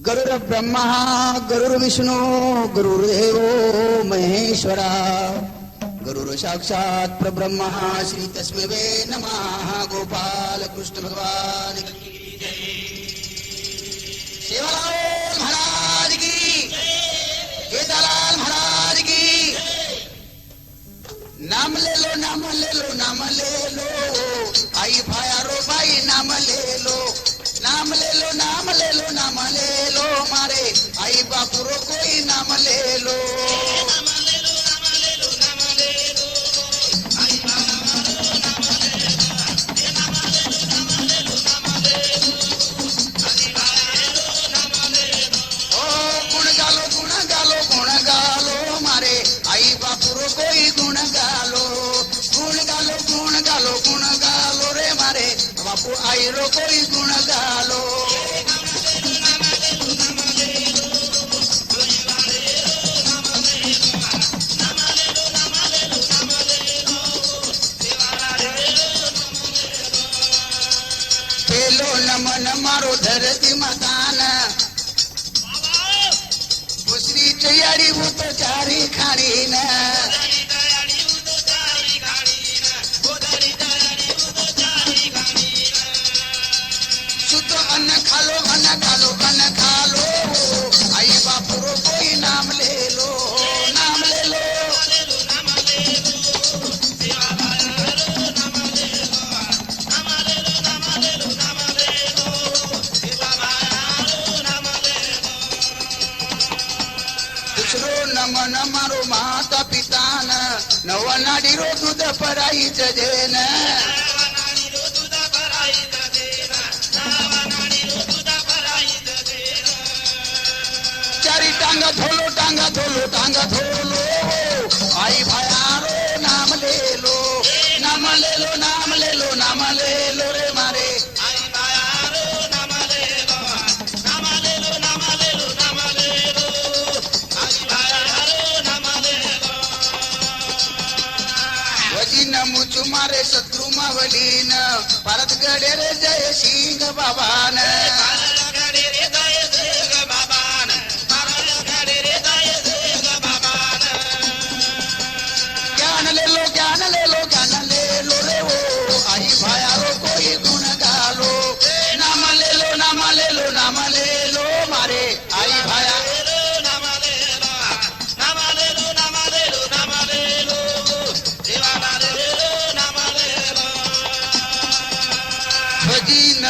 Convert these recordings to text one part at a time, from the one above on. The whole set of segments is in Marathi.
गुरुर् ब्रह्मा गुरुर्विष्णू गुरुर्देव महेश्वरा गुरुर् साक्षात् परब्रह्म श्री तस्मै वे नमः. गोपाल कृष्ण भगवान की जय. सेवालाल महाराज की, केदारलाल महाराज की. नाम ले लो नाम ले लो नाम ले लो, आई भायारो भाई नाम ले लो. नाम ले लो नाम ले लो नाम ले लो, मारे आई बापुरो कोई नाम ले लो. नाम ले लो नाम ले लो नाम ले लो, आई बापुरो नाम ले लो. नाम ले लो नाम ले लो नाम ले लो, आई बापुरो नाम ले लो. ओ गुण गालो मारे आई बापुरो कोई गुण गालो. गुण गालो रे मारे बापू आई रो कोई गुण गालो. पेलो नमन मारो धरती मकान, दूसरी तैयारी वो तो चारी खानी न. अन्न खालो आई बापुरो कोई नाम ले लो. नाम ले लो नाम ले लो, नाम ले लो नाम ले लो नाम ले लो, नाम ले लो. दुसरो नमन मारो माता पिता न, नवा नाडी रो दूध पराईच जेन. टांगा धोलो आई भायारो नाम ले लो. नाम ले लो नाम ले लो नाम ले लो रे मारे आई भायारो नाम ले लो. नाम ले लो नाम ले लो नाम ले लो, आई भायारो नाम ले लो. वजीन मुचु मारे शत्रु मावलीन, भारत गडे रे जय सिंह बाबान.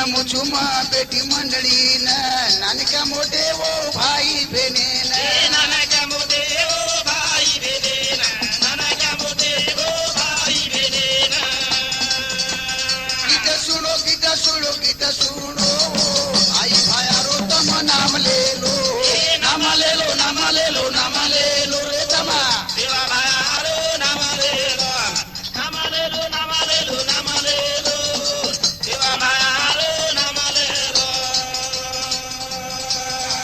मुचुमा बेटी मंडळी न, नानका मोठे वो भाई बहने न. नानका मोठे वो भाई बहने न, नानका मोठे वो भाई बहने न. गीत सुनो आई भायारो तम नाम ले लो. नाम ले लो नाम ले लो नाम ले लो रे तमा देवा भायारो नाम ले लो. नाम ले लो नाम ले लो नाम ले लो, देवा भायारो नाम ले लो.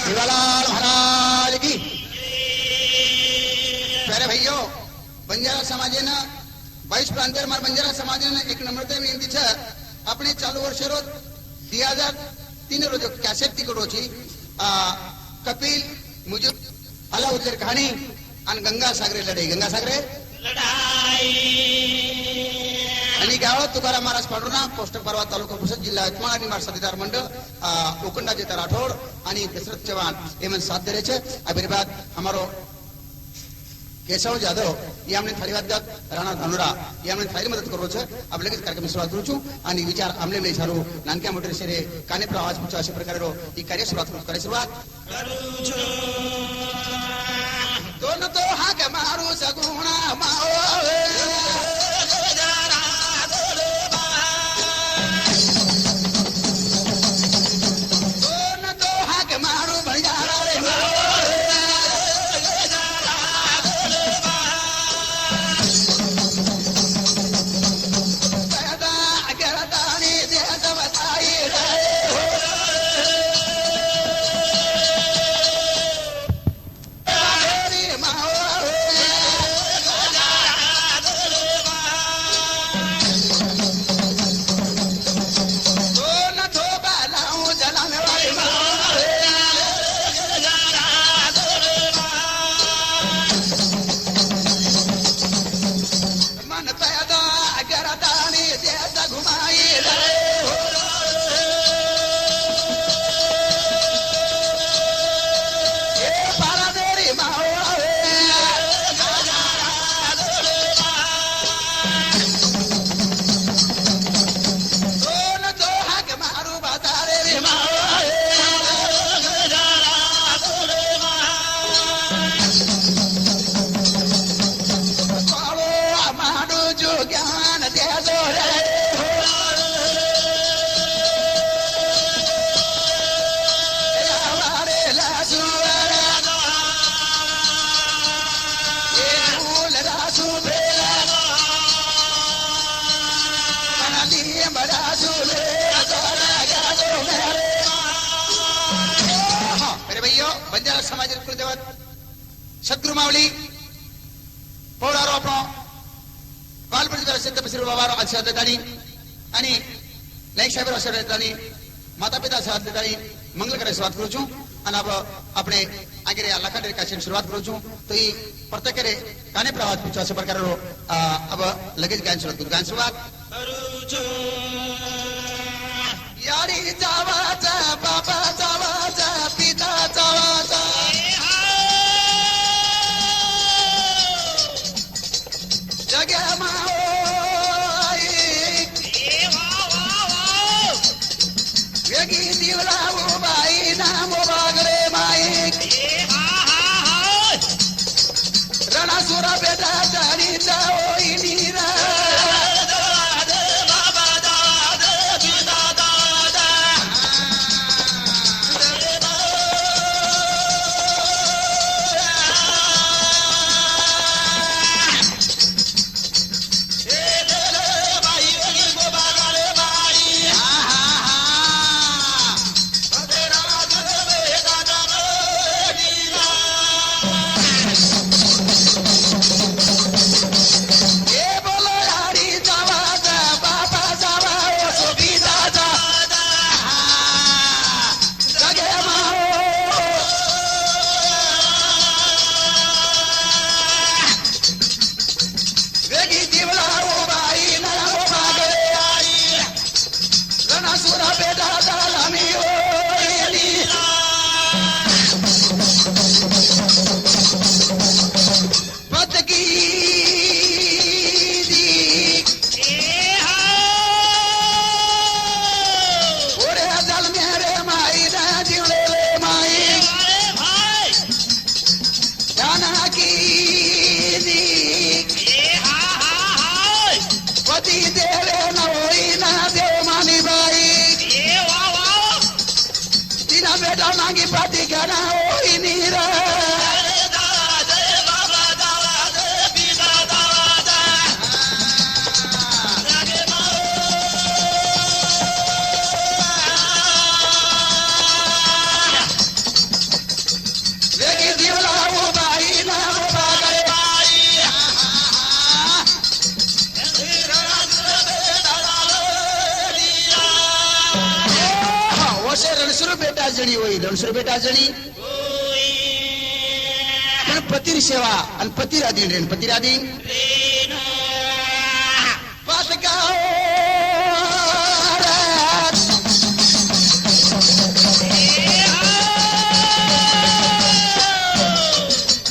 शिवलाल महाराज की. प्यारे भाइयों, बंजारा समाजेनं 22 प्रांतार मार बंजारा समाजेनं एक नम्रता विनंती છે. આપણે ચાલુ વર્ષે રોજ 2003 રોજ કેસેટ તીકડોची कपिल मुजुब अलाउद्दीन कहाणी आणि गंगा सागरे लढाई आणि गावात तुकाराम महाराज पाडुना पोस्टर परवा तालुका पुसद जिल्हा यवतमाळ आणि मार साथीदार मंडळ उकंडाजी राठौड़ आणि दशरथ चौहान एमन साथ दे रहे अभिनबाद हमारो केशव जाधव ये हमने थाली बात राणा धानुरा ये हमने थाली मदद करो छे. अब लगेच कार्यक्रम सुरुवात करू છું आणि विचार आमले में झालो नानक्या मोठे शेरे काने पर आवाज पूछो अशा प्रकारे रो ही कार्य सुरुवात करू છું. दोन तो हा के मारू सगुणा माओ समाज कुलदेवत सद्गुरु मावली पौरारो अपनो बालपण सिद्ध पसिर बाबारो आशीर्वादानी आणि नाईक साहेब आशीर्वादानी माता पिता आशीर्वादानी मंगल करे शुरुआत करू छू અને આપણે આગળ લખાણ કાશી શરૂઆત કરું છું તો એ પ્રત્યેક કાને પ્રવાસ પૂછવા છે પ્રકારનો अब लगेच गायन सुरुवात करू છું यारी जावाचा बाबा जावाचा पिता जावाचा जगमा वेगी दिवलावो बाई नामो बागडे माईक रणसुरा बेटा जाणीचा होई नीरा रणसुर बेटा जणी पण पतीर सेवा आणि पतीराधीन रेन पतीराधीन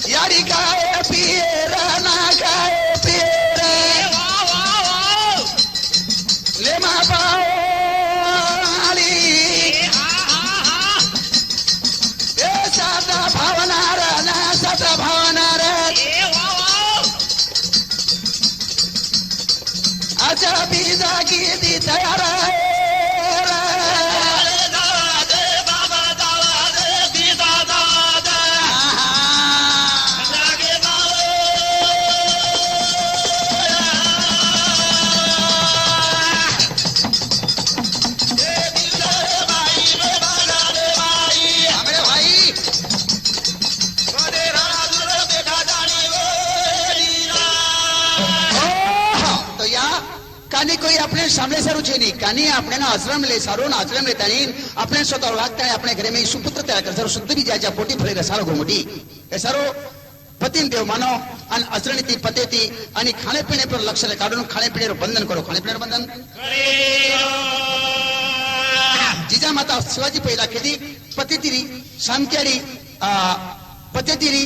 यारी काय पिएर ना काय पिएर लेमा पाओ अच्छा बीजा की तयार है कोई अपने सामने सारू छे नहीं कानी अपने ना आश्रम ले सारो ना आश्रम लेता नहीं अपने स्वतः लागता है अपने घरे में सुपुत्र तयार कर सारो शुद्ध भी जायचा पोटी फळेगा सारो गोमटी हे सारो पतिन देव मानो आणि आचरणीती पतेती आणि खाणे पिणे पर लक्ष काढून खाणे पिणेर बंधन करो खाणे पिणेर बंधन जिजा माता शिवाजी पहिला केली पतेतीरी शांत्यारी पतेतीरी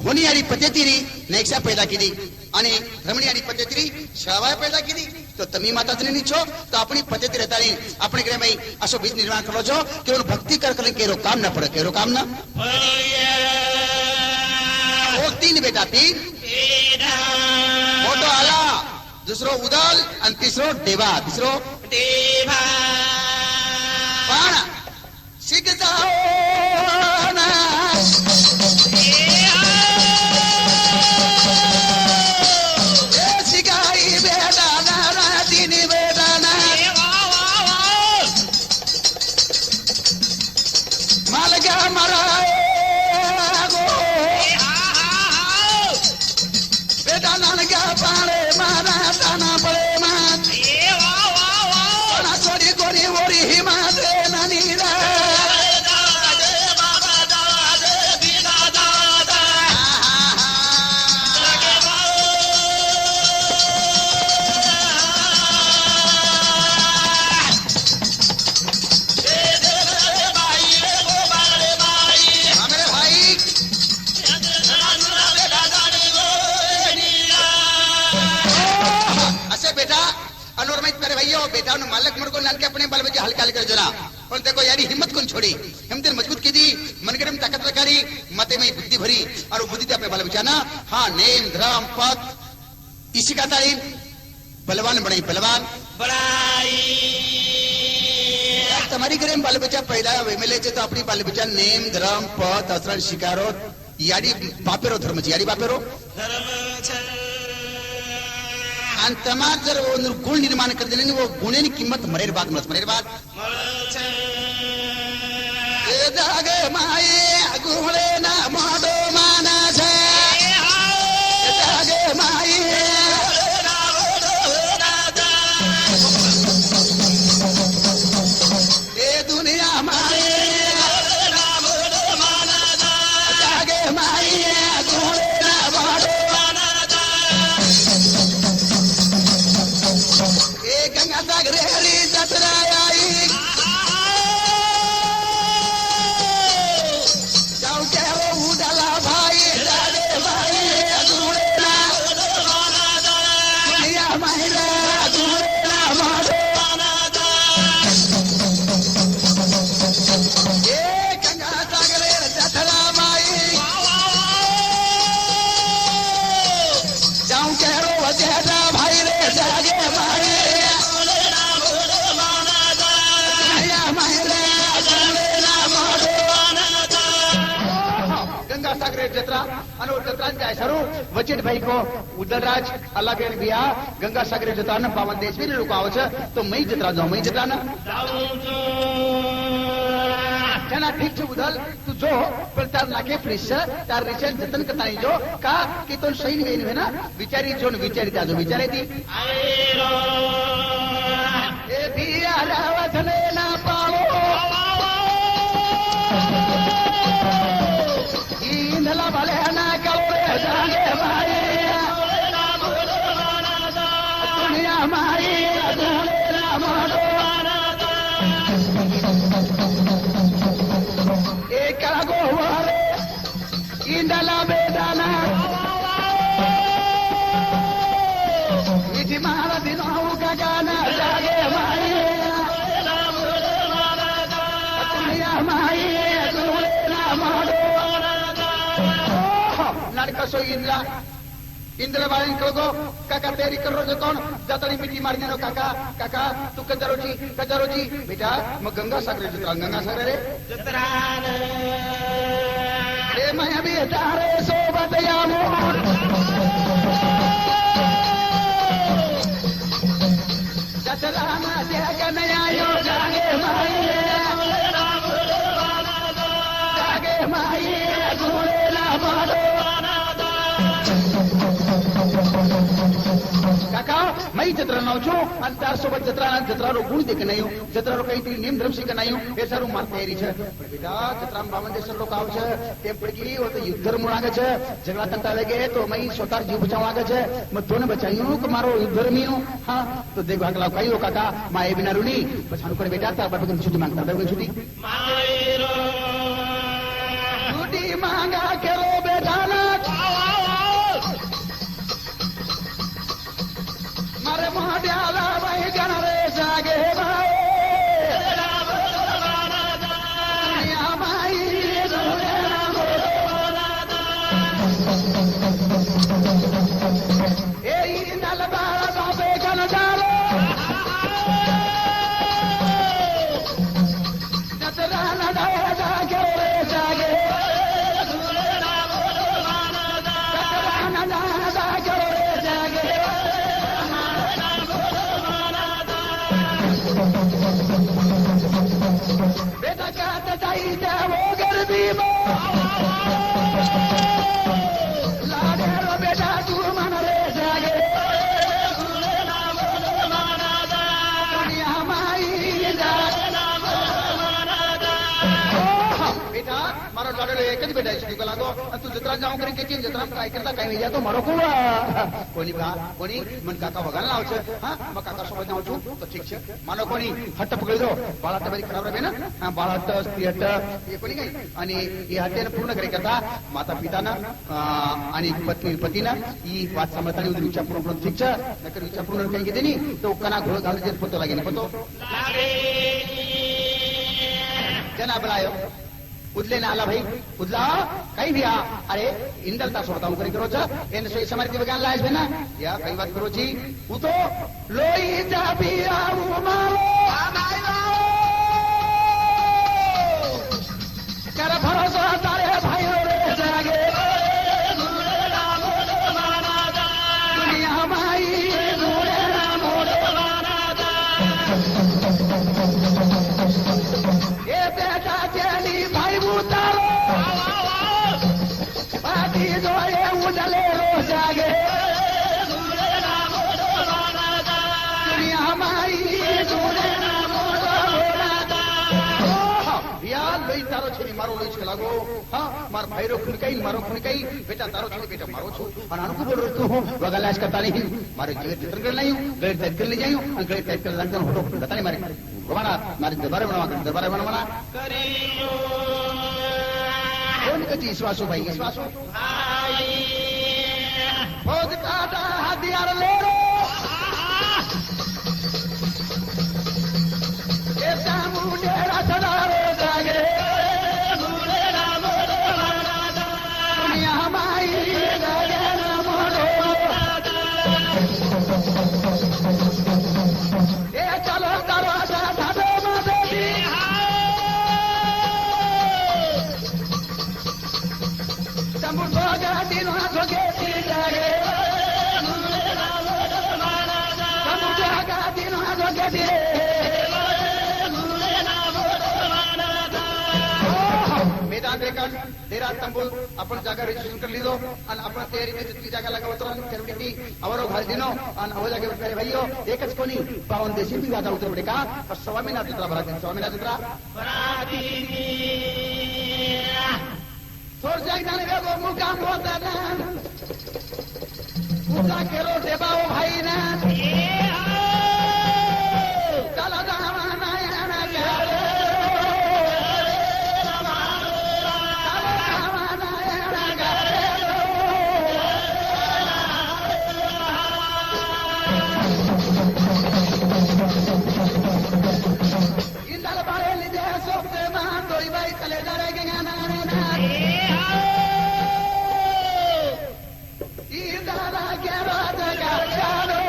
होनियारी पतेतीरी नेक्सा पैदा केली आणि रमणीयारी पतेतीरी शावाय पैदा केली तो तमी माताजनी नी छो तो अपनी पतेती रहतानी अपने घरे में असो बीज निर्माण करो छो केवल भक्ति कर कर केरो काम ना पड़े केरो काम ना वो तीन बेटा तीन मोटो आला दूसरो उदल आणि तिसरो देवा तिसरो देवा पण शिक जाओ ना मालगा मरा बेटा ने मालक मर को नाल के अपने बाल बच्चे हल्का हल्का जना पण देखो यारी हिम्मत कोण छोड़ी हिम्मत मजबूत की दी मनगरम ताकत रखारी मते में बुद्धि भरी और बुद्धि अपने बाल बच्चा ना हाँ नेम धर्म पद इसी का तालीम बलवान बड़े पहलवान बड़ाई તમારી ઘરે બાલ બચ્ચા पैदा વેમેલે છે તો આપણી બાલ બચ્ચા નેમ ધર્મ પદ આચરણ સ્વીકારો યાડી બાપેરો ધર્મ છે યાડી બાપેરો धर्म छ आणि તમાર जर ಒಂದು ಗುಣ ನಿರ್ಮಾಣ કરી દેને वो गुणेની કિંમત મરેર બાદ मळ छ એ જાગે માએ ગુણે ના મોડો માના છે એ જાગે માએ એ દુનિયા માએ જાગે માએ ગુણે ના મોડો એ ગંગા સાગરે હરી જતરાઈ જાઉં કેવો ઉડાલા ભાઈ જાગે ભાઈ ગુણે ના દુનિયા માએ ગુણે ના મોડો એ ગંગા સાગરે જતરાઈ જાઉં કેવો વજેરા ભાઈ રે જાગે ભાઈ गंगा सागर जत्रा અને જત્રાંજા શરૂ વચિત ભાઈ કો ઉદલરાજ અલ્લાહબેન ભિયા ગંગા સાગર જત્રા ના પાવન દેશ વી લોકો આવે છે તો મઈ જત્રા જાઓ મઈ જત્રા ના जना ठीक છે ઉદલ તું જો પણ તાર નાકે ફ્રીશ તાર રીચન જતન કતાઈ જો કા કે તો સહી નહીં હે ના વિચારી જો ને વિચારી તાજો વિચારે દી आवेरो એ ભિયા રાવતને ના પાવો ઈંધલા ભલે ના કરો રે જાગે ભાઈ દુનિયા મારી દુનિયા મારો એક કાગો વારે ઈંધલા બેદાના ઇતિ મારા દિનો કાગાના જાગે ભાઈ દુનિયા મારી દુનિયા મારો नाडकसो इंद्रा इंद्रा बाळी कळगो काका तयारी करो जो कोण जातानी मिठी मारने नो काका काका तू कजरोजी बेटा मग गंगा सागर जत्रा गंगा सागर रे जत्रान रे माया बी तारे सोबत यामो जत्रा मा त्या नया यो जागे माई जागे माई गुणे ना मारो काका मई जत्रा नाव छो અને તાર સોબત જત્રાનો ગુણ દેખ નયો જત્રાનો કઈ તી નિયમ ધર્મ શીખ નયો એ સારું માર તૈયારી છે બેટા જત્રામ 52 દેશ લોકો આવ છે તેમ પડી ઓ તો યુદ્ધ ધર્મ લાગે છે ઝઘડા તંતા લાગે તો મઈ સોતાર જીવ બચાવ લાગે છે મધોને બચાયું કે મારો યુદ્ધ ધર્મીઓ હા તો દેખ ભાગલા કઈઓ કાકા માએ બિના રૂની પછાણું કરે બેટા તાર બાપુ છૂટી માંગતા બાપુ છૂટી मावेरो छुट्टी मांगा करो बेटा ना मारे मोहब्याला भाई गणरे जागे भाई दुनिया माई दुनिया ए नल बारा बाबे गण डालो जतरा न डाला जागे जागे बेटा कहता चाहिए वो गर्मी में लाडे रो बेटा तू मन रे जागे दुनिया माई बेटा मारो लाडो एकच भेटायची तुका लागो तू जत्रा जाऊ करी केची जत्रा काय करता काय नाही तो मारो कोणी का कोणी मन काका वगाला लावछ हा मग काका सोबत जाऊ छु तो ठीक छे मानो कोणी हट्ट पकडो बाळा तबरी खराब रहे ना बाळा स्त्रीहट्ट हे कोणी काही आणि हे हट्टेने पूर्ण करी करता माता पिताना आणि पतीना ही वाट सांभाळताना विचारपूर्ण ठीक छे नकर विचारपूर्ण काही घेते नाही तो कना घोळ घालू दे पतो लागे पतो जना बुलायो उदले ना आला भाई उदला कहीं भी आ अरे इंदलता सोता हूं करो चा इन से समर के बगान लाइस ना या कई बात करो जी वो तो लोई जा भी आऊ मारो कर भरोसा तारे भाई रे जागे दुनिया माई दूरे ना मोड़ो ये बेटा चली भाई उतारो बाकी जो ये उजले रो जागे दुनिया हमारी दूरे ना मोड़ो यार लई तारो छे मारो लई छे लागो हां मार भाई रो खुन कई मारो खुन कई बेटा तारो छे बेटा मारो छु और आनु को बोल रहा हूं वगलाश करता नहीं मारे जीवे चित्र कर नहीं गए तय कर ले जाऊं गए तय कर लंदन हो बता नहीं मारे भगवान मारे दरबार बनवा करियो कौन कची विश्वासो भाई विश्वासो भाई फौज काटा हथियार ले रो ये सामुंडे रासना रे जागे दुनिया हमारी जागे ना मोड़ो ये चलो दरवाजा ढाबे माते समुद्र का दिन हाथों के जागे समुद्र का दिन हाथों के मैदान देखा तेरा तंबूल अपन जागा रजिस्ट्रेशन कर लीधो आणि आपण तयारी में जितकी जागा लगा उतरन करवटी अवरो घर दिनो आणि हो जागे करे भाईयो एकच कोणी पावन देशी भी जागा उतर पडे का स्वामीनाथ जत्रा भरा स्वामीनाथ जत्रा थोर जाग जाने वेगो मुकाम होता ना पूजा केरो देबाओ भाई ना चला जावाना याना गाले इंदल बारे लीजे सोते मान तोई भाई चले जा रे गाना ना इंदल के राज का जानो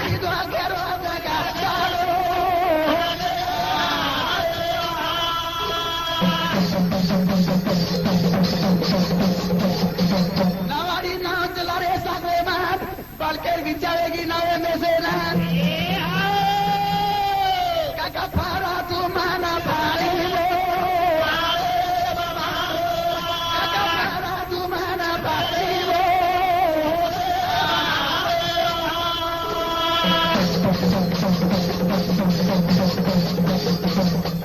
इंदल के राज का जानो नवारी नाव चला रे सागरे मान बालकर विचारेगी नावे में से ना काका फारा तू माना भारी लो काका फारा तू माना भारी लो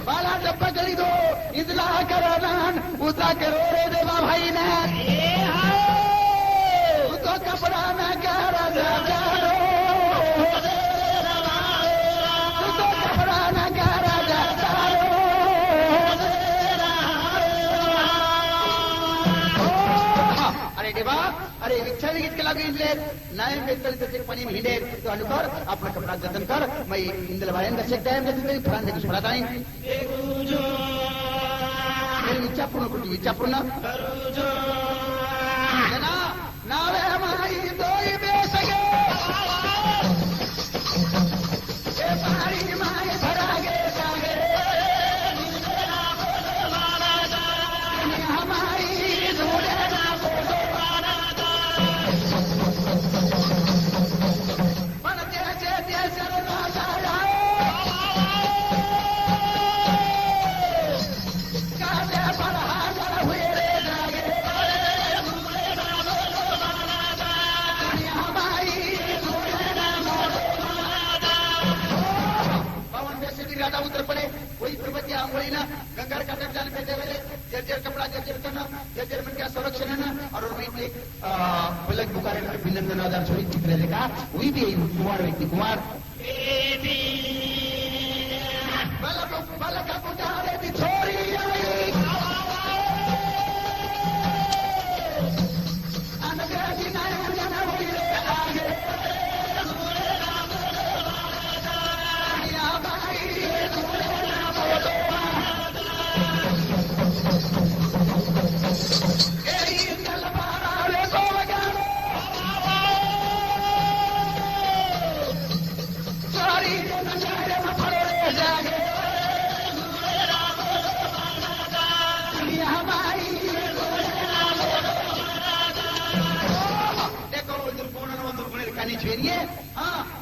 बाला डब्बा गली दो इजला करो नान उता करो रे देवा भाई ना तो कपड़ा ना करा जानो तो कपड़ा ना करा जानो अरे देवा अरे इच्छा भी कितके लागे इनले नाय बेतल ते पाणी हिंडे तो अनुकर आपला कपडा जतन कर मैं इंदल भायन दशक टाइम देते फरान देखू फरात आहे इच्छा पूर्ण जना नावे हमारी दोई बेसगे ए पारी माए भरागे जागे हमारी दूरे ना बोलो मन तेरे सरना जाए काले बड़ा हुए रे जागे वही प्रवृत्ति आंगोळीनं गंगार काटक जान पेटे वेळे जर्जर कपड़ा जर्जर करना जर्जर मन क्या संरक्षण है ना और वही एक पलक बुखारे अभिनंदन आधार छोड़ी चित्र लेगा वही भी कुमार व्यक्ति कुमार बालक को चाहे थी छोरी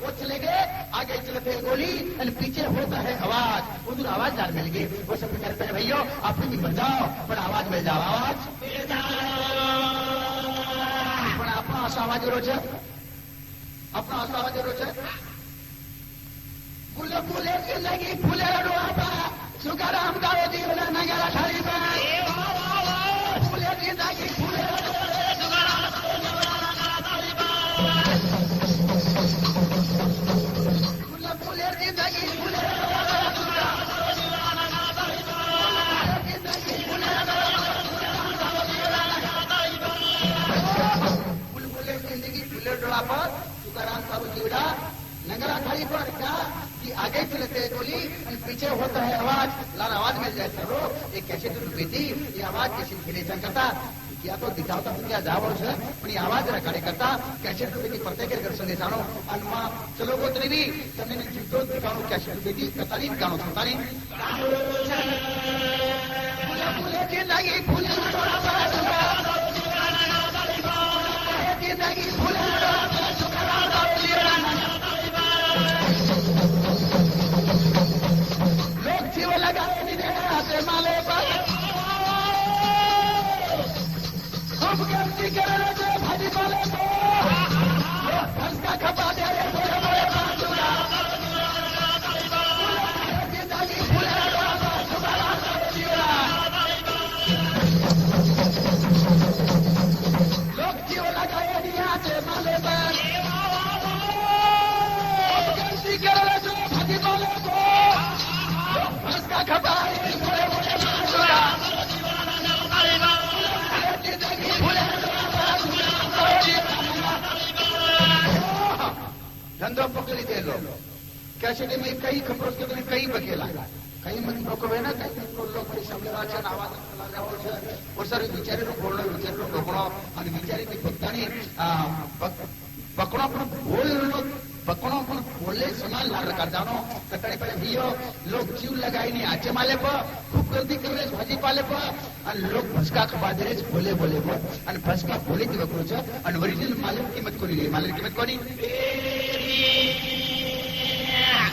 वो चले गए आगे चलते गोली और पीछे होता है आवाज उधर आवाज डाल मिल गई वो सब कहते हैं भैया आप भी बन जाओ पर आवाज मिल जाओ आवाज अपना आवाज रोज अपना आवाज रोज फूले फूले जिंदगी फूले सुखाराम गाओ जीवन नगरा सारी फूले जिंदगी फूले तुकाराम साहू जीवड़ा नगरा खाली पर क्या कि आगे चलते गोली पीछे होता है आवाज लाल आवाज मिल जाए सर एक कैसे तो बेटी ये आवाज कैसे खेले करता क्या तो दिखावता क्या जाव पण आवाज कार्य करता कैसे तो बेटी प्रत्येक घर संदेश आणो अनमा चलो गोत्री भी तमने जीतो दिखाणो कैसे तो बेटी कतारी गाणो कतारी फूले के लागी फूले जिंदगी फूले लोग जीव लगाए नहीं माले पर खूब गलती कर रहे भाजी पाले को भंसा खपा दे जिंदगी फूले लोग जीव लगाए नहीं माले पर गलती कर रहे भाजी पाले को भंसा खपा धंधो पकड़ी दे लो कैसे में कई खबरों के कई बकेला कई मन लोग है ना कई लोग संविधान आवाज और सर विचारे बोलना विचार पकड़ो और विचारे की भक्तानी पकड़ो पण बोल पकड़ो पण बोले समान लाल कर जानो कटड़े पे भैया लोग जीव लगाई नहीं आचे माले पर खूब गलती कर रहे भाजी पाले पर और लोग भसका खपा दे रहे बोले बोले पर और भसका बोले की वकरो छे और ओरिजिनल मालिक कीमत कोनी रे मालिक कीमत कोनी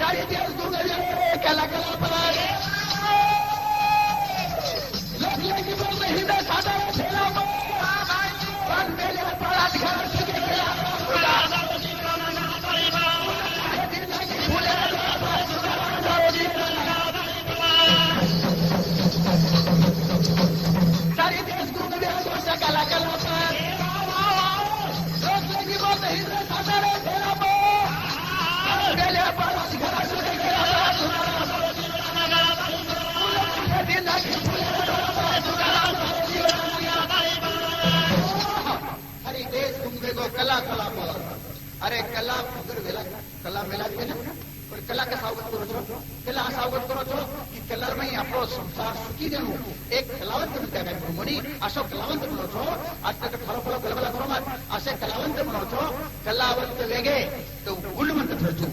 सारी देश दुनिया कला कला पर लोग लेके बोल नहीं दे सादा ठेला पर मेले बड़ा घर के खेला सारी देश दुनिया कला कला पर लोग लेके बोल नहीं दे सादा ठेला पर मेले बड़ा घर के खेला अरे देश तुमसे को कला कला पर अरे कला कला मिला के ना पर कला का स्वागत करो छो कला स्वागत करो छो कि कलर में आपको संसार सुखी देनो एक कलावंत म्हणता काय म्हणी असो कलावंत म्हणो छो आज तक फलो फलो गलगला करो मत असे कलावंत म्हणो छो कलावंत वेगे तो गुणवंत ठरतो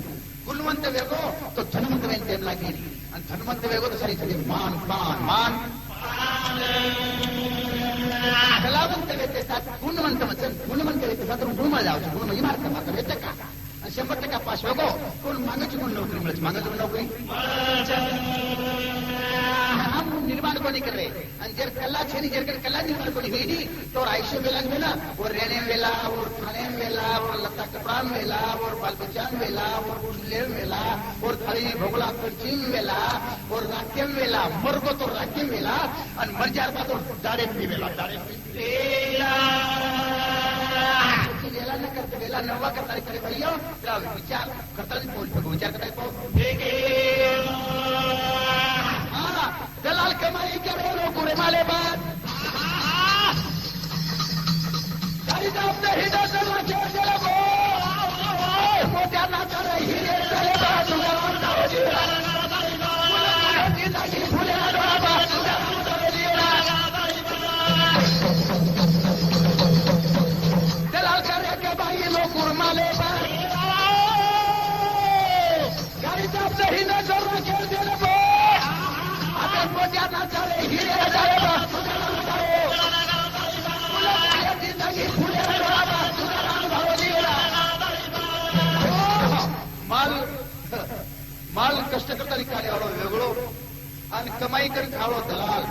गुणवंत वेगो तो धनवंत वेन तेम लागी आणि धनवंत वेगो तो सारी सगळी मान मान मान कलावंत व्यक्तीचा गुणवंत वचन गुणवंत व्यक्तीचा तर गुण जाऊ गुण म्हणजे मार्ग मार्ग येते का 100% पास वेगो कोण मागायची कोण नोकरी मिळत मागायची नोकरी निर्माण कोनी करे अंजर कल्ला छेनी जरकर कल्ला निर्माण कोनी हुई तो आयशे वेलन वेला और रहने वेला और खाने वेला और लत्ता कपड़ा वेला और बाल बच्चा वेला और फुले वेला और थाली भोगला कुर्ची वेला और राक्यम वेला मरगो तो राक्यम वेला और मर जार बा तो दाड़े पी वेला वेला वेला न करते वेला नवा करता करे भैया तेरा विचार करता नहीं बोल पे विचार करता हाँ दलाल कमाई करे लो पूरे माले बात गाड़ी दाब दे ही दाब दे छोड़ दे लो मोटा ना करे हीरे चले बात दलाल करे के भाई लो पूरे माले बात गाड़ी दाब दे ही ना छोड़ दे लो मोटा ना चले हीरे चले बात माल कष्ट करता कार्य वाळो वेगळो आणि कमाई करी खावो दलाल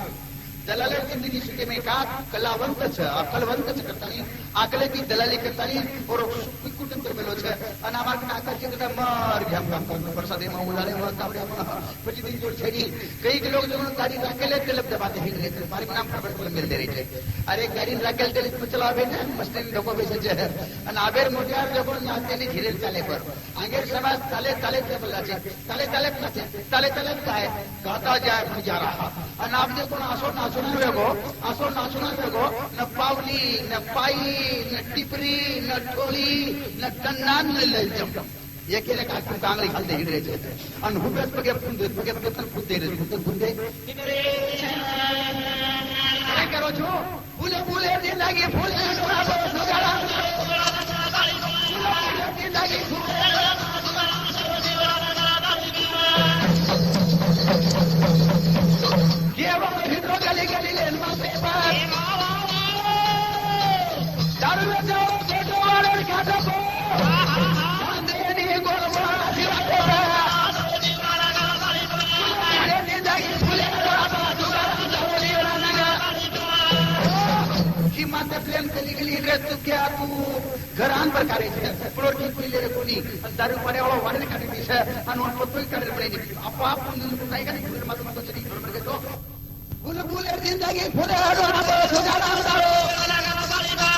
दलाले जिंदगी सुटे में का कलावंत छ अकलवंत छ करतानी आकले की दलाली करतानी और कुटुंब कर मेलो छ અને અમાર કે આકા કે માર ગમ કામ कर प्रसादे में उलाले में तावड़े પછી दिन जोड़ छेड़ी कई के लोग जो गाड़ी राखेले तलब दबाते ही रहते मारी नाम पर मिल दे रही अरे गाड़ी राखेल तेल तो चलावे ने मस्ती लोगो बेसे छ અને આબેર મોટિયાર લોકો નાતે ની ધીરે ચાલે પર आगे समाज ताले ताले से बोला छे ताले ताले नाचे ताले ताले काय गाता जाय जा रहा અને આપને કોણ આસો नाचुना वेगो न पावली न पाई न टिपरी न ढोली न टन्नान न लजम ये केले का कांगरी खालते हिडरे छे अन हुबेस पगे पतन खुदे रे खुदे काय करो छो फूले फूले दिन लागी फूले डोरा सुगाड़ा दिन लागी ये वो हिंदू गली गली लेन माथे पर दारू में जाओ छोटो वाले खाते को देनी गोलवा दिवाते ये जिंदगी फूले की माते प्रेम के लिगली रे तू क्या तू घरान पर करे छे फ्लोर की पीले रे कोनी दारू पड़े वाला वाले काटी दी छे अन उन कोई करे पड़े आप नहीं का नहीं मत मत चली घर में तो फूल फूले जिंदगी फूले डोरा पर सुगाड़ा दारो फूल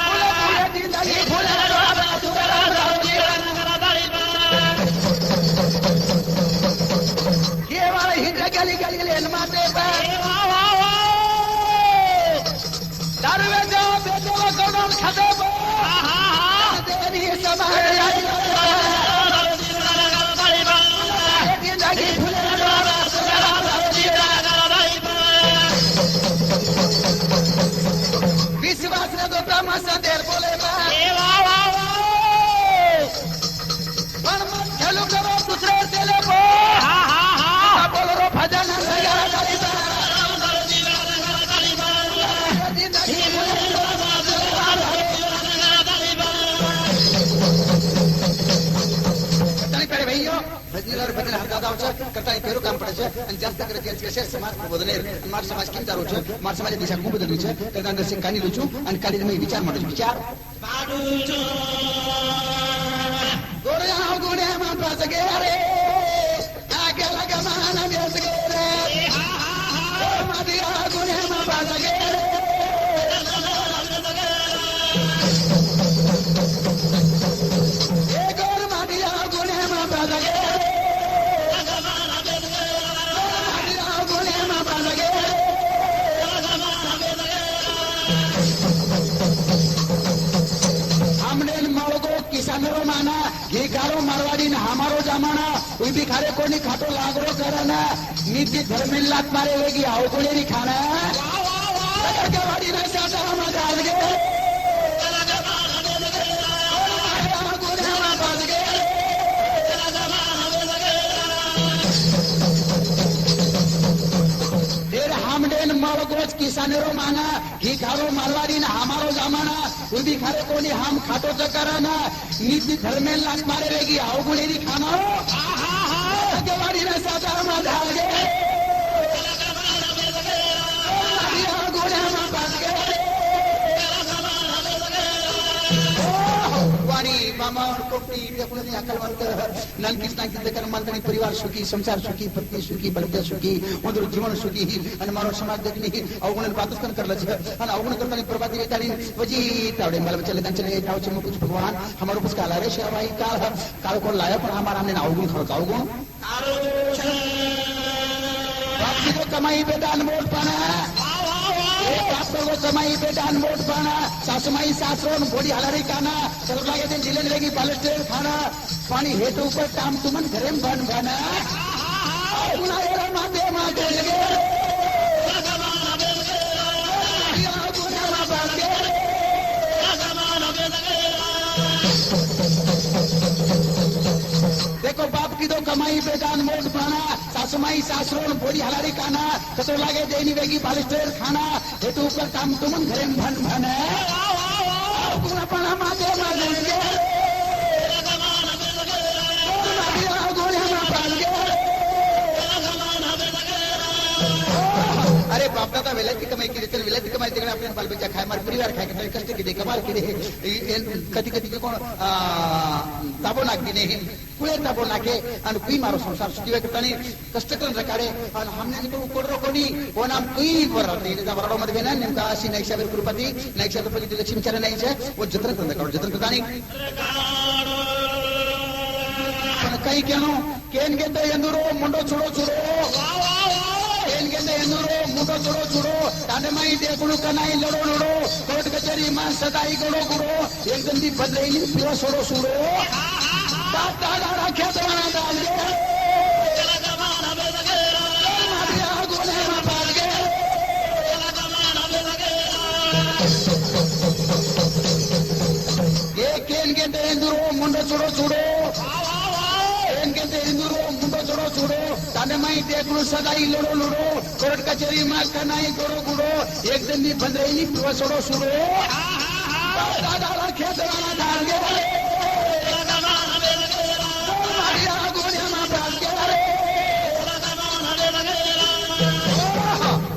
फूले जिंदगी फूले डोरा पर सुगाड़ा दारो ये वाले हिंदे गली गली लेन माथे पर दारू में जाओ बेटो गोडन खाते पर तेरी समाज जिंदगी फूले डोरा पर सुगाड़ा विश्वास ने तो तमाशा देर बोले मन मन खेलो करो दूसरे से ले बोलो रो भजन भजन हर दादा करता पेरो काम पड़े छे અને જાસ્ત કરે છે કે શેર સમાજ બદલે માર સમાજ કેમ તારો છે માર સમાજ દિશા ખૂબ બદલી છે કરતા અંદર से કાની લું છું અને કાની મે વિચાર માંડું છું વિચાર પાડું છું ગોળ્યા ગોળ્યા માં પાસ ગે રે આગે લગે માન બેસ ગે રે માદિયા ગોળ્યા માં પાસ गे रे ए गोर मादिया गगोने में पास गे किसानों माना घी कारो मारवाड़ी ने हमारो जमाना कोई भी खारे को नहीं खाटो लागरो कराना नीति धर्मिल लात मारे होगी आओ को नहीं खाना वाड़ी ने साटा हम डाल गए किसानों माना घी खारो मारवाड़ी ने हमारो जमाना कोई भी खारे को नहीं हम खाटो चकराना नीति धर्मेल लात मारे रहेगी आओ को नहीं खाना वाड़ी ने साटा हम डाल गए मामा और कोपी देखो नहीं अकल मत नन किसना किते कर मंतनी परिवार सुखी संसार सुखी पत्नी सुखी बलते सुखी उधर जीवन सुखी अन मारो समाज देखनी अवगुण बात कर लज अन अवगुण करता नहीं प्रभाती बेतानी वजी तावड़े मल चले जाओ चलो कुछ भगवान हमारो कुछ काला रे शेर भाई काल को लाया पर हमारा हमने अवगुण खर्च अवगुण बाकी तो कमाई बेटा अनमोल पाना आपको कमाई बेटा अनमोल पाना सासुमाई सासरोन घोड़ी हलारी काना चल लागे दिन जिले लेगी बालेस्टर खाना पानी हेतु ऊपर टाम तुमन घरे में बन बना गुना एरा माते माते लगे देखो बाप की तो कमाई बेटा अनमोल पाना सासुमाई सासरोन घोड़ी हलारी काना चल लागे देनी वेगी बालेस्टर खाना हेतु ऊपर टाम तुमन घरे में बन बना गुना पाना माते माते लगे अरे बाप दादा वेलाची कमाई केली तर वेलाची कमाई तिकडे आपल्या बाल बच्चा खाय मार परिवार खाय काय कष्ट केले कमाल केले कधी कधी कोण ताबो नाखी नाही कुळे ताबो नाखे आणि कुई मारो संसार सुखी करतानी कष्ट करून रकारे आणि हमने तो कोडरो कोणी कोण आम कुई बरर नाही त्या बरडो मध्ये ना नेमका अशी नैक्षावर कृपती नैक्षावर कृपती लक्ष्मी चरण नाही छे वो जत्र करता जत्र करतानी कई केनो केन गेते ಎಂದರು ಮುಂಡೋ ಚುಡೋ ಚುಡೋ केन गेते ಎಂದರು ಮುಂಡೋ ಚುಡೋ ಚುಡೋ ताने माई देखुळू कनाई लडो लडो कोर्ट कचेरी मा सदाई गडो गुडो एकदम दी बदलेली पिरो सोडो सोडो दादा दादा खेतवाना दालगे मारिया गोले मा पालगे ये केन गेते ಎಂದರು ಮುಂಡೋ ಚುಡೋ ಚುಡೋ मुंडो चोड़ो चोड़ो ताने माई देखलू सदाई लड़ो लड़ो कोर्ट कचेरी मां कनाई गोड़ो गुड़ो एक दिन नी बंदरेनी पिवा सोड़ो सुड़ो दादा खेतवाना दालगे मारिया गोलिया मां पालगे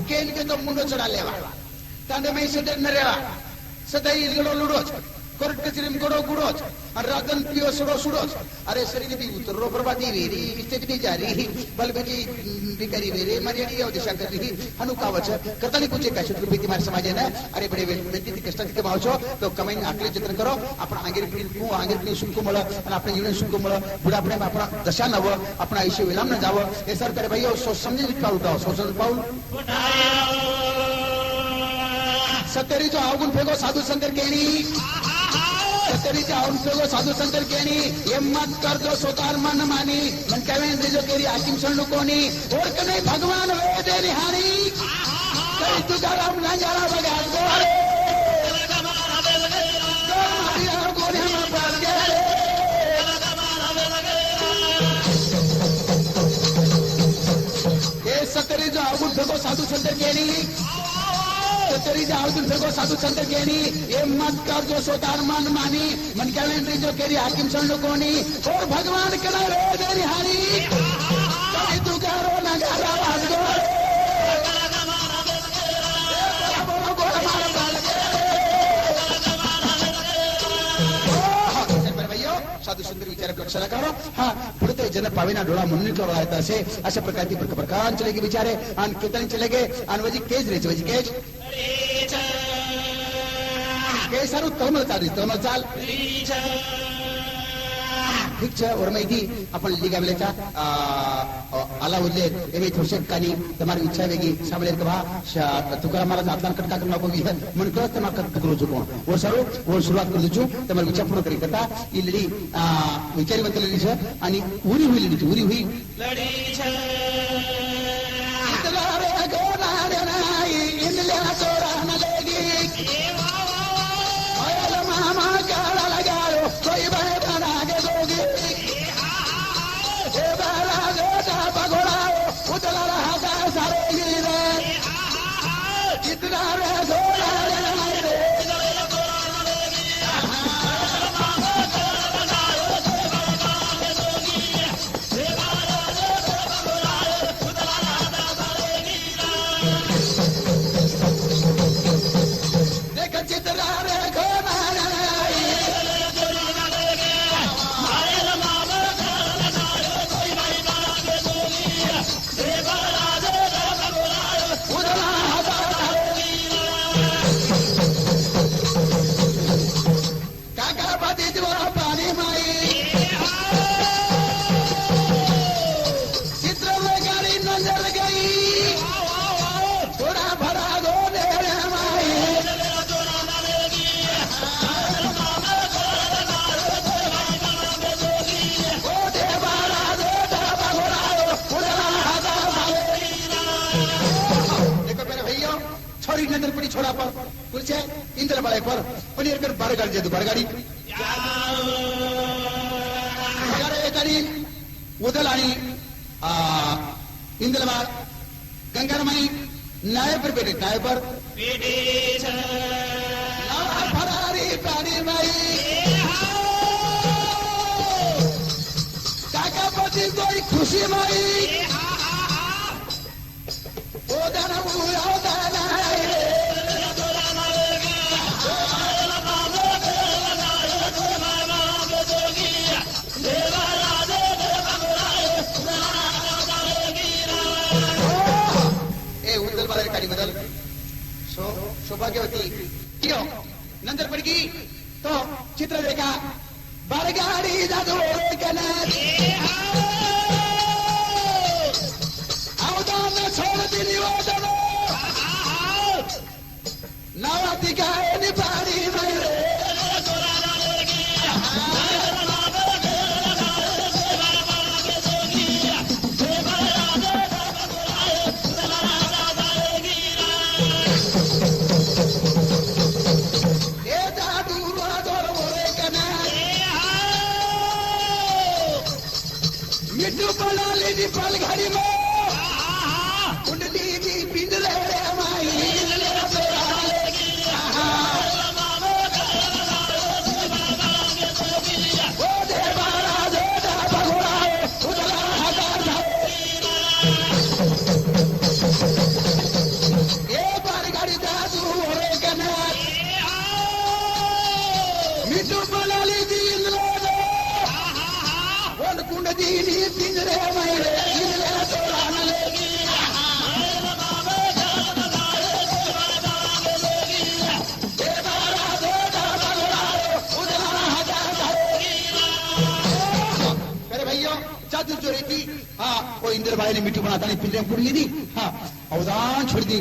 केन के तो मुंडो चढ़ा लेवा ताने माई सदे न रेवा सदाई लड़ो लड़ो कोर्ट कचेरी में गोड़ो गुड़ो रातन पियो सुड़ो सुड़ो अरे शरीर भी उतरो बर्बादी वेरी स्थिति भी जारी बल बेटी बिकारी वेरे मर्यादी और दिशा कर रही अनुकावच करता नहीं कुछ का शुद्ध भीति मार समाज है ना अरे बड़े व्यक्ति कष्ट के मावचो तो कमाई आकले जतन करो अपना आंगेर पिढी सुनको मला आणि आपल्या जीवन सुनको मला बुढापणे में अपना दशा नव अपना आयुष्य विलाम न जावं हे सर करे भाई सोच समझे पाऊल उठाओ सोच पाऊल सत्तरी जो अवगुण फेगो साधु संतर केणी सत्तरीच्या औंसगो साधु संतर केणी हिम्मत करतो स्वतः मन मानी मन कवेन देजो केरी हाकिम सणू कोणी ओळख नाही भगवान वेदे निहाणी कई तुकाराम नांजारा बघा गोळे मारिया गोळे मा पालगे हे सत्तरी जो अवगुण फेगो साधु संतर केणी तरी जाऊन फेगो साधु संत केणी हिम्मत कर जो स्वतः मन मानी मन कवेंद्री जो केरी हाकिम सणू कोणी और भगवान कना रे देरी हानी कई तू करो नगारा वाजगो साधु सुंदर विचार लक्ष करो हाँ पुढे जन पाविना डोळा म्हणून कळवायचं असे अशा प्रकारची प्रकार चले गे विचारे आणि कीर्तन चले गे आणि वजी केज रे वजी केज के सारू तळमळ चाल ठीक છે और માહિતી आपण લીગા વેલેचा આલાઉદ્દે એવી થોડેક કાની તમારી ઈચ્છા વેગી સાંભળે કે ભા તુકારામ મહારાજ આટલા કટકા કરવા કોઈ મન કરો તમાર કટકા કરું છું और સારું और सुरुवात કરું છું તમારી વિચાર પૂરો કરી કરતા ઈ લડી વિચારવંત લડી છે અને ઉરી હુઈ લડી ઉરી હુઈ લડી છે તલારે ગોરારે નાઈ ઇનલે ચોરા ન લેગી ઓયલ મામા કાળા લગાયો કોઈ બહે બના કે ગોગી એ બાલા ગોટા પગોળાયો ઉતલા રહા સારે ગીરે કિતના રે ગોરારે નાઈ રે बारी नजर पड़ी छोड़ा पर कुछ है इंद्र बड़े पर पनीर कर बरगाड़ी जे बरगाड़ी यारे करी उदलानी इंद्र बार गंगारमई नाय पर बेटे नाय पर फरारी पानी मई काका पति कोई खुशी मई बदल सौभाग्यवती क्यों नंतर पड़गी तो चित्र देखा बरगाड़ी जादू अवदान छोड़ दिली नवाती का निपाड़ी मेरे पल घड़ी में कुंडली दी पिंजरे रे माई ओ देवारा देदा भगवाए उदला हजार ये पल घड़ी दादू रे कना मिठू पलाली दी इंद्रो वन कुंडली दी पिंजरे माई वो इंद्र भाई ने मिट्टी बनाता नहीं पिंजरे में ली थी हाँ अवदान छोड़ दी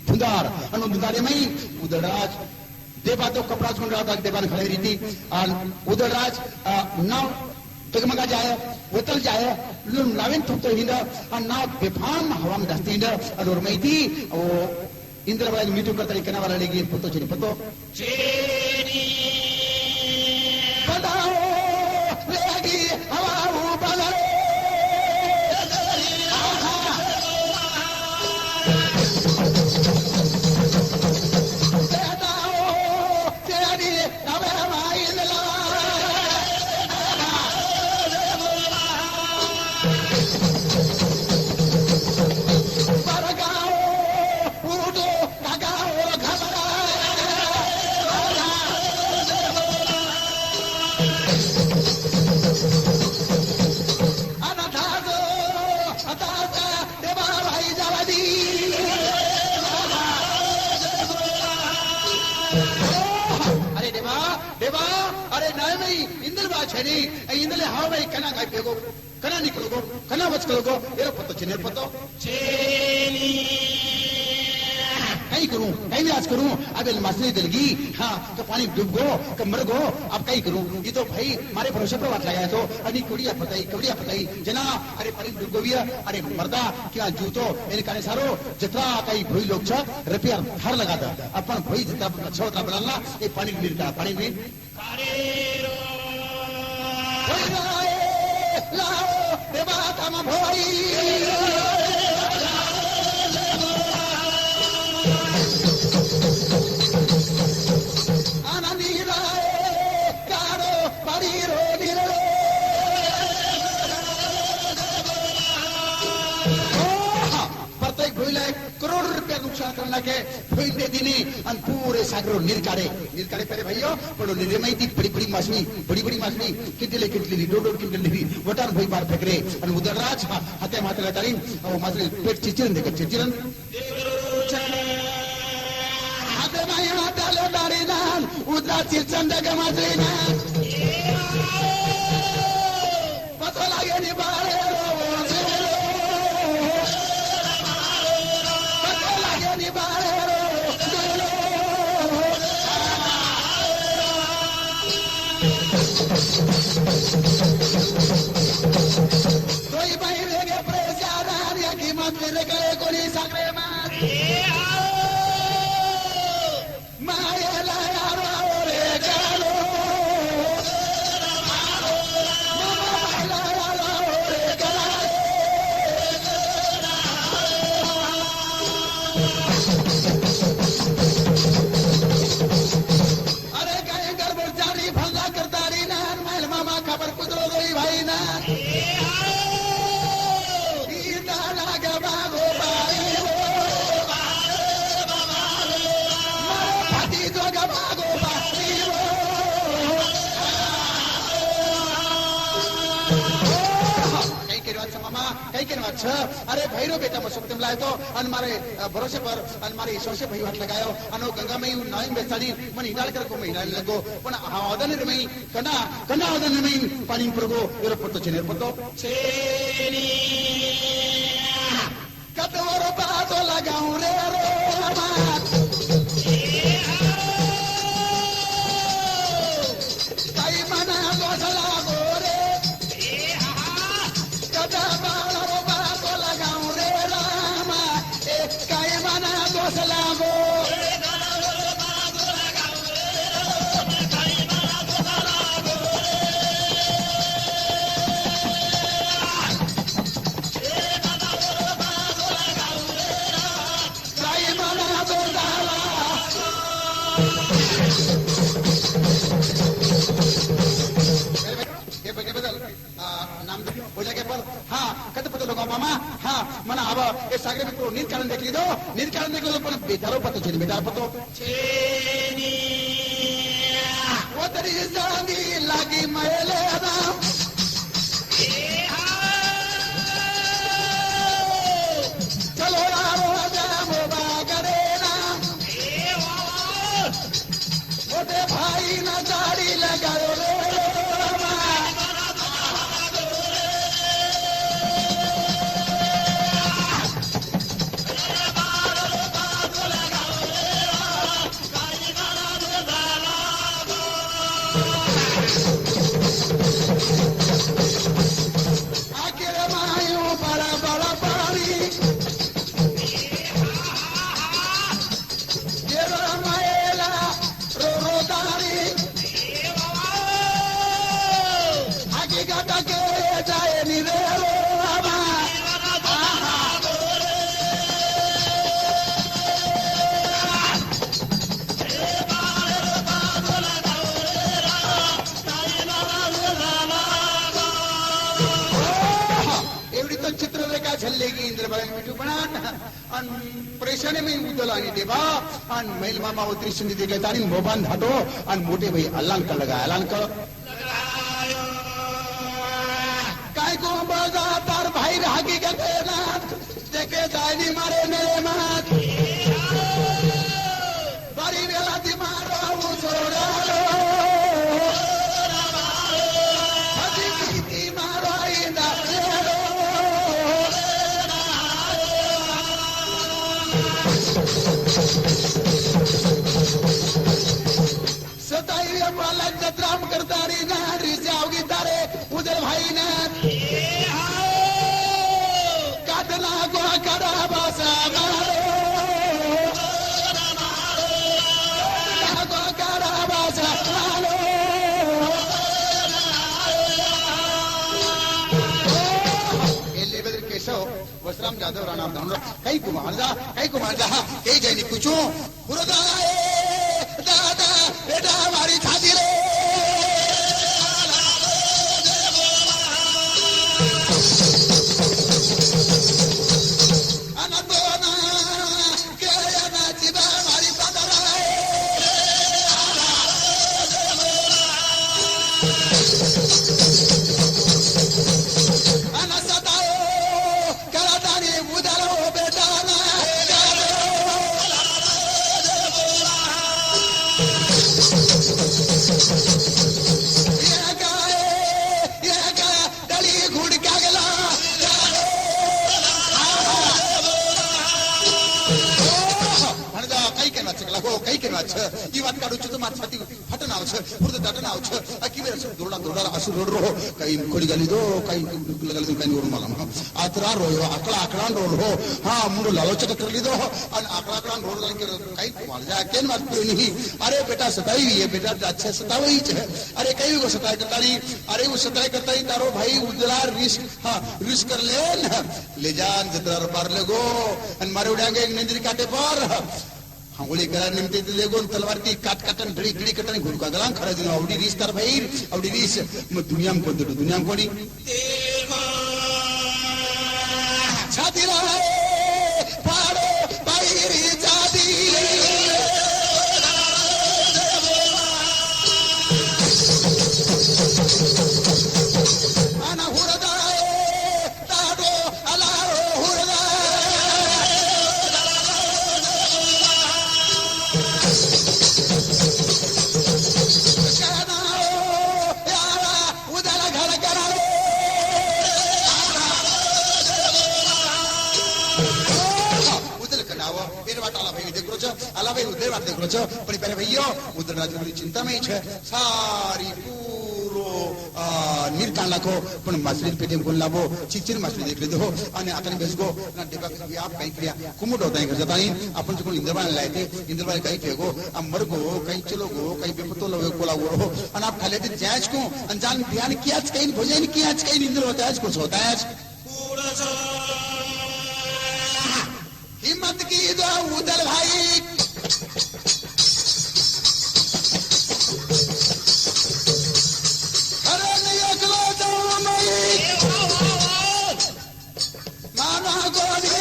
धुंधार अनु धुंधारे में ही उदड़राज देवा तो कपड़ा सुन रहा था देवा ने खड़ी रही थी और उदड़राज नाव डगमगा जाए उतल जाए नाविन थुकते हिंदा और नाव बेफाम हवा में दस्ती हिंदा और उर्मई थी वो इंद्र भाई मिट्टी करता नहीं कहना वाला लेगी पतो चली पतो बताओ लेगी हवा बदल इंदले हाव भाई कना काय पेगो कना निकलोगो कना वच कलोगो एरो पतो चेने पतो चेनी कई करूं कई भी आज करूं अब मछली दलगी हाँ तो पानी डूब गो तो मर गो अब कई करूं ये तो भाई हमारे भरोसे पर बात लगाया तो अरे कवड़िया पताई जना अरे पानी डूब गो अरे मर्दा क्या जूतो मेरे काने सारो जितना कई भोई लोग छ रुपया थार लगा था अपन भोई जितना अच्छा होता बनाना ये पानी मिलता पानी में लाओ देवा तम भोई आनंदी राय कारो परीरो निरो प्रत्येक भूले करोड़ रुपया नुकसान करना के भूलते दिनी अन पूरे सागरों निरकारे पहले भाइयों बड़ो निर्मय थी बड़ी मछली कितले डोडो कितले वटार भई बार फेकरे अन उदरराज हते मात्र तारीन और मात्र पेट चिचिरन देकर चिचिरन हते माया डालो दारीदान उदरा चिचन देकर मात्रीना पतो लागे नि बारे कोई भाई लेके प्रेस यार की मत मेरे गले को नहीं सकरे मार अरे काय गर्भचारी भल्ला करतारी ना मैल मामा खबर कुदरो गई भाई ना अरे भैरो बेटा मसुक तुम लाए तो अन मारे भरोसे पर अन मारे ईश्वर से भाई हाथ लगायो अनो गंगा में नाइन बेचारी मन हिनाल कर को महीना लगो पण आदन में कना कना आदन में पानी प्रगो एरो पत्तो चेनेर पत्तो चेनी कतवर बातो लगाऊं रे रो मात काई मना दोसला गोरे कदा बालो बातो लगाऊं रे रामा ए काई मना दोसला गो मना अब ए सागरे मित्रो निर्कारण देख लीधो निर्कारण देख लीधो पण बेटारो पतो छे बेटा पतो चेनी वो तरी जांदी लागी मैले राम चलो रारो जामो बागरे राम मोटे भाई ना दाढ़ी लगाओ रे झल्लेगी इंद्रबाई मिठू बनान अन प्रेशने में उदलानी देवा अन मैल मामा उतरी सुनी देखे तारी मोबान धाटो अन मोटे भाई अल्लाह का लगा ऐलान कर काय को बजा तार भाई हकीकत है ना देखे दानी मारे मेरे मात बारी वेला दी मारो छोड़ा लो हकीकती मारो इंदा सताई वाला जत्राम करतारी ना रिजावगी तारे उधर भाई ना काटना को करा बासा मारो को करा बासा मारो एले बदर केशव वसराम जादव राणा धनरा कई कुमार जा कई जैनी कुछो पुरदाए दादा बेटा हमारी छाती रे अनंदोना के ना चिबा हमारी पदराए अनसताओ करातानी उदरो बेटा ना कई के ई बात काढू छ मार छाती फटन आव छ पुरते दटन आव छ की बेर दोरडा असु रोड रो कई कोडी गली दो कई गली दो कई ओर मालम आतरा रोयो आकड़ा रोड हो हां मुंडो लालोचक कर ली दो अन आकड़ा रोड कई मार जा केन मत नहीं अरे बेटा सताई है बेटा अच्छे सतावई है अरे कई को सताई करता नहीं अरे वो सताई करता ही तारो भाई उजला रिस्क हाँ रिस्क कर ले जान जितना पार लगो अन मारे उड़ाएंगे एक नंजरी काटे पर हाँ बोले गला निमते लेगो तलवार की काटन ढड़ी ढड़ी कटन घुड़ का गला खड़ा दिन अवडी रिस तार भाई अवडी रिस दुनिया में कोई दुनिया में कोई छाती रहे पारो पायरी जादी आना हुरदाए ताडो अलाओ हुरदाए कहनाओ यारा उदला घर कराओ आला भाई उदय बात देखो छो पण पेरे भईयो उदर राजनी चिंता में छे सारी पूरो निर्काल लाखो पण मछली पेटे बोल लावो चिचिर मछली देख ले दो आणि आता ने बेसगो ना देबा की आप कहीं क्रिया कुमुड होता है घर जाता ही अपन जो इंद्रबान लाए थे इंद्रबान कहीं फेगो अमर गो कहीं चलो गो कहीं बेपतो लो कोला गो आणि आप खाले थे जांच को अनजान ध्यान किया कहीं भोजन किया कहीं इंद्र होता है कुछ होता है हिम्मत की दो उदल भाई अरे नहीं अकलो जाऊं माना गोली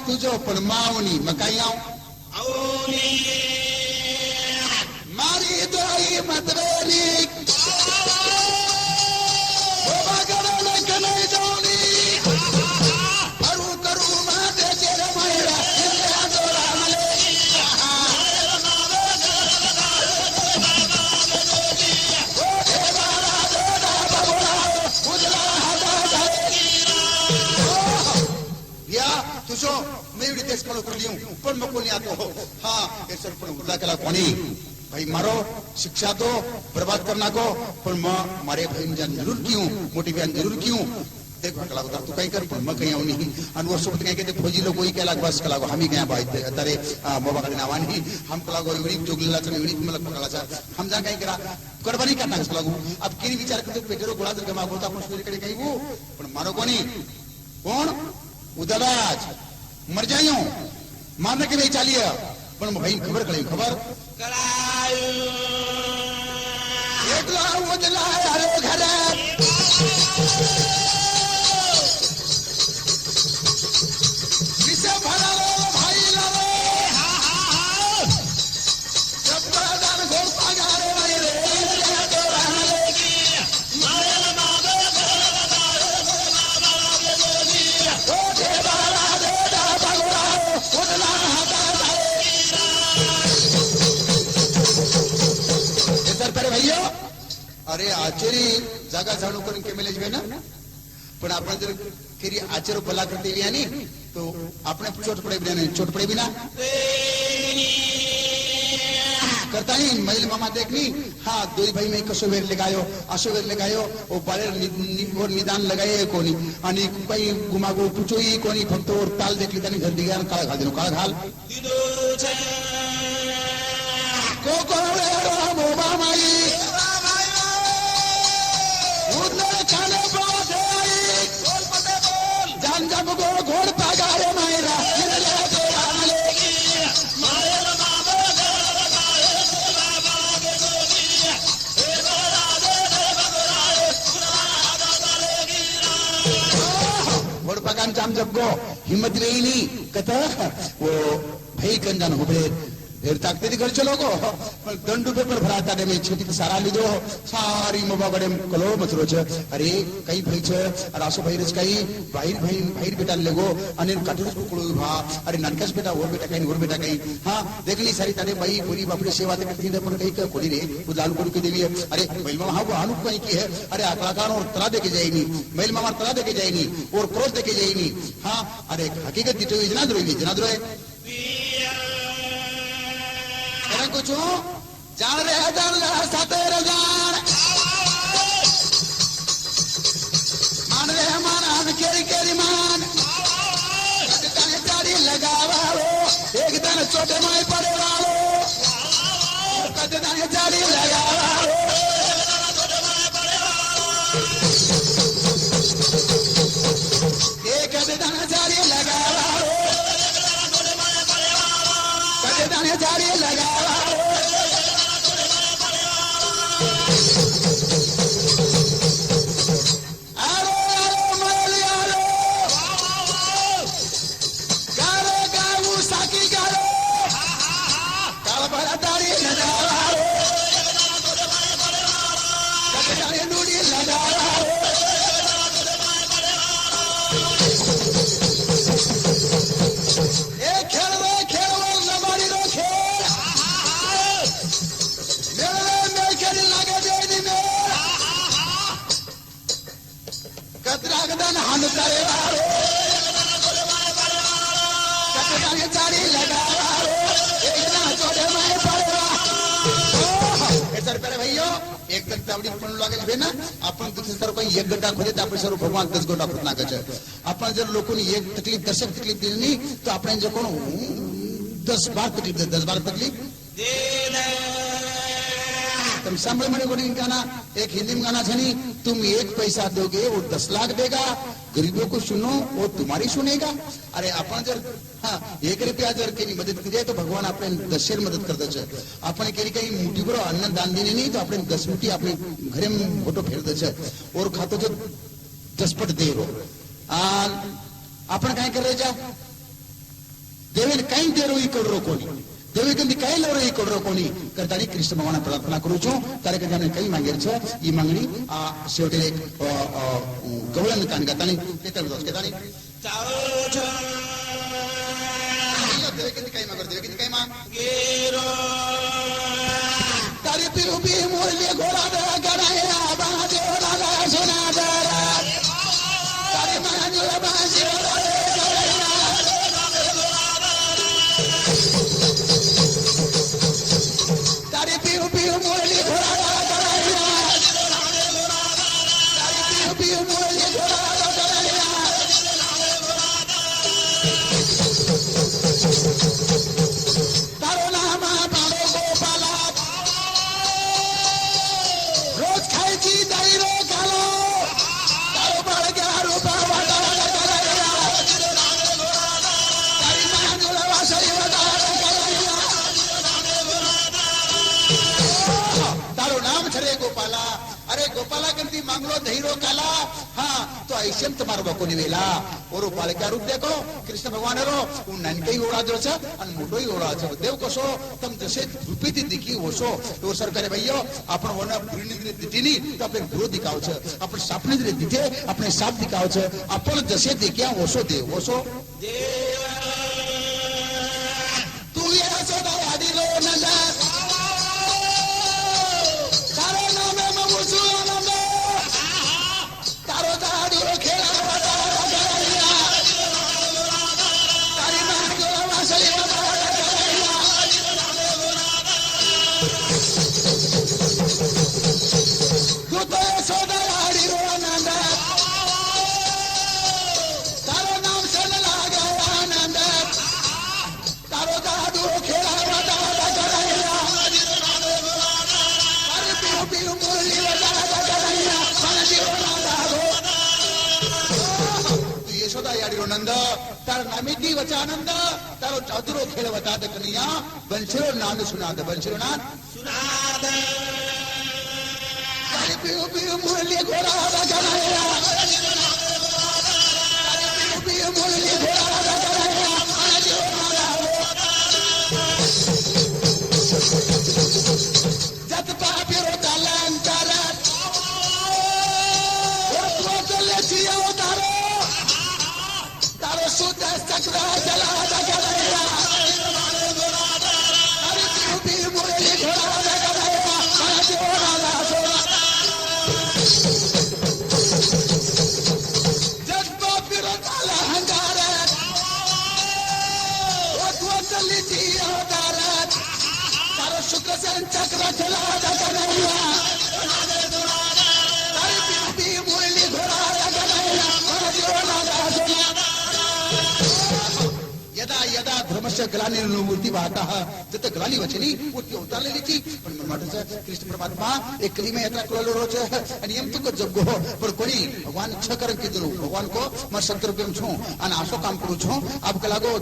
तुझो पण मावनी मकाई मारी दोई मतबेली नहीं जाऊनी करू करू माते चेर मैरा तुझो मैं एवढी तेच कळू करली पण मग कोणी आतो हाँ ऐसा पण उदा केला कोणी भाई मारो शिक्षा दो बर्बाद करना को पण मारे भाई जान जरूर क्यों मोटी बहन जरूर क्यों देख कला को तू कहीं कर पण मैं कहीं आऊ नहीं अन वर्ष सोबत कहीं कहते फौजी लोग कोई केला बस कला को हम ही गया भाई तारे मोबा का नावानी हम कला को एवढी जोगलेला चल एवढी मला कला चा हम जा कहीं करा करबनी करना कला को अब किनी विचार करते पेटरो गोळा जर गमा होता आपण सोरी कडे काही वो पण मारो कोणी कोण उदराज मर जाइयो मारने के नहीं चालिए पण भाई खबर करी खबर एकला उजला अरे घर किसे भरा लो भाई लालो जब दान घोड़ पगारे भाई रे तो रहने लगी मारे मावे भैया अरे आचेरी जागा झाडू करून केमेले जवे ना पण आपण जर केरी आचेरो भला करते यानी तो आपने चोट पड़े बिना नहीं चोट पड़े बिना करता ही महिल मामा देखनी हाँ दो भाई में कसो वेर लगायो आसो वेर लगायो ओ बारे निदान लगाए कोनी आणि काही गुमागो पुचोई कोनी फक्त और ताल देखली त्याने घर दिगान काळा घाल देनो काळा घाल को मोबा माई खाने जान जब गो घोड़ पगारे मायरा घोड़ पगान जाम जब गो हिम्मत रही नहीं कहता वो भाई कंजन हो गए फिर ताकते थी घर चलो को पण दंडू पेपर भराता ने में छेटी सारा लीधो सारी मोबा बड़े कलो मचरो छ अरे कई भाई छ रासो भाई रच कई भाई बेटा लेगो अने कटुस कुकुळू भा अरे ननकस बेटा और बेटा कई हां देखली सारी ताने भाई पूरी बापरे सेवा ते करती ने पण कई का कोली रे वो लालू कोली के देवी है अरे मैल मामा हां वो आनु कई की है अरे कलाकार और तला दे के जाईनी मैल मामा तला दे के जाईनी और क्रोध दे के जाईनी हां अरे हकीकत तो इतना द्रोही कुछ जान रहे जान सतेर जान मान रहे मान केरी मान गाड़ी लगावा एक दिन छोटे माई पड़े वालो कदे गाड़ी लगावा एक दिन गाड़ी लगावा कदे गाड़ी लगावा आपण दुसरे सर्व काही एक गड्डा खोले तर आपण सर्व भगवान 10 गड्डा खोद नाकायचं आपण जर लोकांनी एक तकलीफ दर्शक तकलीफ दिली नाही तर आपण जे कोण 10-12 तकलीफ तुम सांभळ म्हणे कोणी गाना एक हिंदी में गाना छनी तुम एक पैसा दोगे वो 10 लाख देगा गरीबों को सुनो वो तुम्हारी सुनेगा अरे अपन जर हाँ 1 रुपया जर केली मदत की तो भगवान अपने 10 शेर मदत करता है अपन केली काही मुठी बरो अन्न दान देने नहीं तो अपने 10 मुठी अपने घरे में फोटो फेरता है और खातो तो 10 पट दे रो अपन काय कर जा देवेन काही दे रो ही कर रो कोणी देवी कधी काय लवरो ही कर रो कोणी करतानी कृष्ण भगवान प्रार्थना करू छो तारे कधी हमने कई मांगे छ ई मांगणी आ शेवटे एक गवळन कान गातानी तेतर दोस केतानी चालो छ देवी कधी काय मांगर देवी कधी काय मांग गेरो तारे पिरुपी मोरले घोडा दे गडाया बाजे ओला सोना दरा तारे मांजोला बाजे मांगलो धैर्य काला हाँ तो ऐसे तुम्हारो बको निवेला और पालिका रूप देखो कृष्ण भगवान रो ननके ही ओळा जो छ आणि मोठो ही ओळा छ देव कसो तुम जसे रूपी दिखी ओसो तो सरकार भैया आपण वना पुरीनी दिठीनी तो आपण ग्रो दिखाव छ आपण सापने जरे दिठे अपने साप दिखाव छ आपण जसे देखिया ओसो देव ओसो तू ये सदा आदि लो नंदा तारो नाम ममुसु नंद तार नामेती वचानंद तारो चातुरो खेल वताद कनिया बंशिरो नाद सुनाद बंशिरो नाद सुनाद तारी पियो पियो मुरली घोड़ा लगाया तारी पियो पियो मुरली घोड़ा लगाया सुदर्शन चक्र चला कन्हैया तारी पिंपी मुरली घोड़ा कन्हैया महादेव नागा सोना यदा यदा धर्मस्य ग्लानिर्मूर्ती वाहता जत ग्लानी वचनी मूर्ती उतारलेलीची पण म्हटलं कृष्ण परमात्मा एक कली में यात्रा करो रोज અને એમ તો કે જગ્ગો પણ કોની ભગવાન છ કરમ કીધું ભગવાન को मैं सत्तर प्रेम छू અને આશો કામ કરું છું આપ કલાગો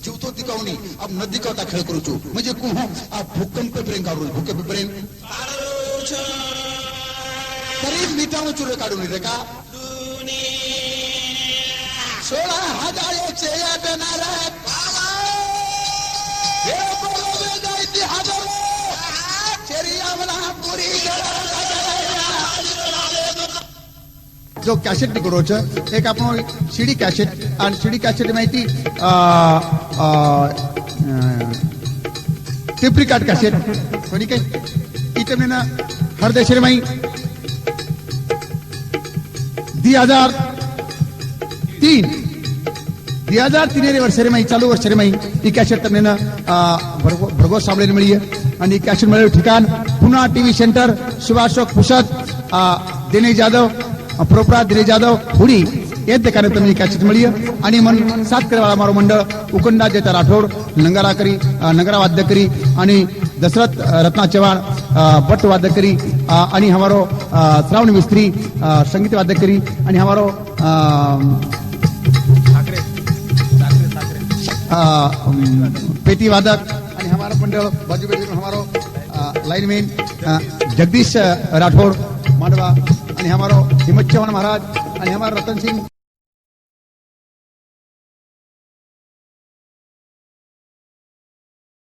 જીવ તો દિકાવની આપ ન દિકાવતા ખેલ કરું છું म्हणजे को હું આ ભૂકંપ પ્રેમ કાढून ભૂકंप प्रेम काढू छो तरी मिटावून चुरे काढून रे का 16,000 या देणारा हे बोलवे जायती हजारो चेरियावला पुरी जो कॅसेट करो एक आपण सीडी कॅसेट आणि सीडी कॅसेट माहिती टेप रिकॉर्ड कॅसेट कोणी काय इथे ना हर देश रे माई 2003 वर्ष रे माई चालू वर्ष रे माई ही कॅसेट तमने ना भरघोस साबळे मिळी आणि कॅसेट मिळेल ठिकाण पुन्हा टीव्ही सेंटर शिवाशोक पुषद दिनेश जाधव प्रोपरा दिनेश जाधव हुडी ये ठिकाणी तुम्ही कॅसेट मिळी आणि मन सात करेवाळा मारो मंडळ उकंडा जेता राठोड नंगरा करी नंगरा वाद्य करी आणि दशरथ रत्ना चव्हाण भट्ट वाद्य करी आणि हमारो श्रावण मिस्त्री संगीत वाद्य करी आणि हमारो पेटी वादक आणि हमारा मंडळ बाजू बेटी हमारो लाइनमैन जगदीश राठौड़ मांडवा आणि हमारो हिम्मत चौहान महाराज आणि हमारा रतन सिंह